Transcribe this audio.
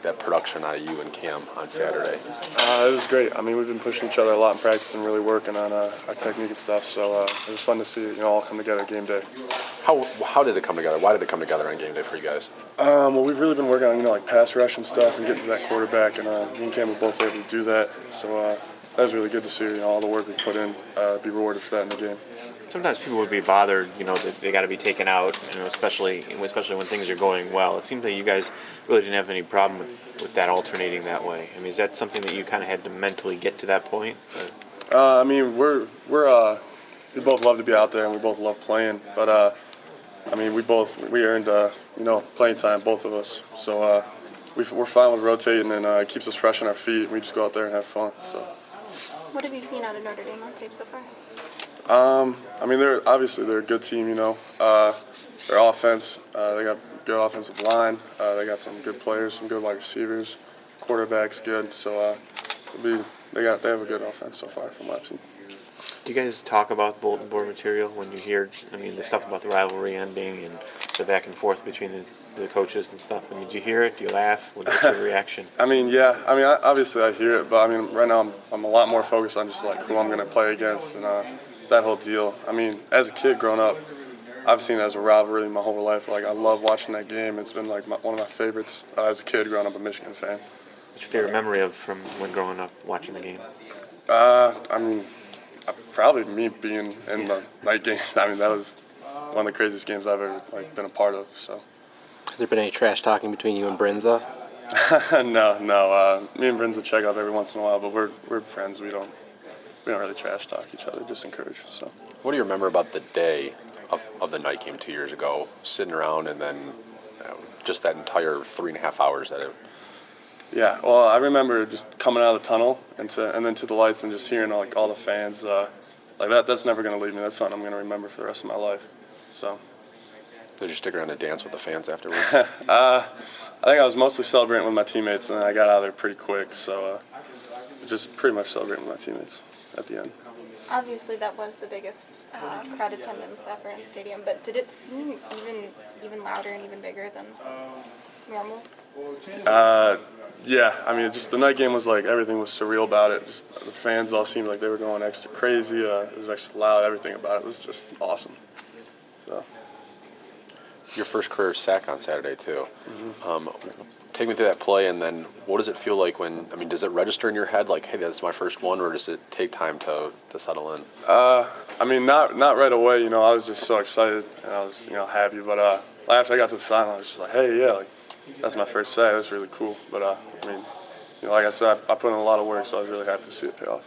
that production out of you and Cam on Saturday? It was great. I mean, we've been pushing each other a lot in practice and really working on our technique and stuff. So it was fun to see it, all come together game day. How did it come together? Why did it come together on game day for you guys? Well, we've really been working on like pass rush and stuff and getting to that quarterback, and me and Cam were both able to do that. So that was really good to see. All the work we put in be rewarded for that in the game. Sometimes people would be bothered, that they got to be taken out, especially when things are going well. It seems like you guys really didn't have any problem with that alternating that way. I mean, is that something that you kind of had to mentally get to that point? I mean, we both love to be out there and we both love playing, but I mean, we earned playing time, both of us. So we're fine with rotating, and it keeps us fresh on our feet. We just go out there and have fun. So. What have you seen out of Notre Dame on tape so far? I mean, they're a good team. Their offense, they got good offensive line. They got some good players, some good wide receivers. Quarterback's good. So they have a good offense so far from what I've seen. Do you guys talk about bulletin board material when you hear, the stuff about the rivalry ending and the back and forth between the coaches and stuff? Did you hear it? Do you laugh? What's your reaction? Obviously I hear it, but right now I'm a lot more focused on just like who I'm going to play against and that whole deal. As a kid growing up, I've seen it as a rivalry my whole life. Like, I love watching that game. It's been like one of my favorites as a kid growing up a Michigan fan. What's your favorite memory from when growing up watching the game? Probably me being in the night game. That was one of the craziest games I've ever been a part of. So. Has there been any trash talking between you and Brinza? No. Me and Brinza check up every once in a while, but we're friends. We don't really trash talk each other. Just encourage. So. What do you remember about the day of the night game 2 years ago, sitting around and then just that entire 3.5 hours that it? Yeah, well, I remember just coming out of the tunnel and then to the lights and just hearing all the fans. That's never going to leave me. That's something I'm going to remember for the rest of my life. So. Did you stick around and dance with the fans afterwards? I think I was mostly celebrating with my teammates, and then I got out of there pretty quick. So just pretty much celebrating with my teammates at the end. Obviously, that was the biggest crowd attendance ever in the stadium, but did it seem even louder and even bigger than normal? Yeah, just the night game was everything was surreal about it. Just the fans all seemed like they were going extra crazy. It was extra loud. Everything about it was just awesome. So. Your first career sack on Saturday too. Mm-hmm. Take me through that play, and then what does it feel like when? Does it register in your head like, hey, that's my first one, or does it take time to settle in? Not right away. I was just so excited and I was happy. But after I got to the sideline, I was just like, hey, yeah, that's my first sack. That's really cool. But like I said, I put in a lot of work, so I was really happy to see it pay off.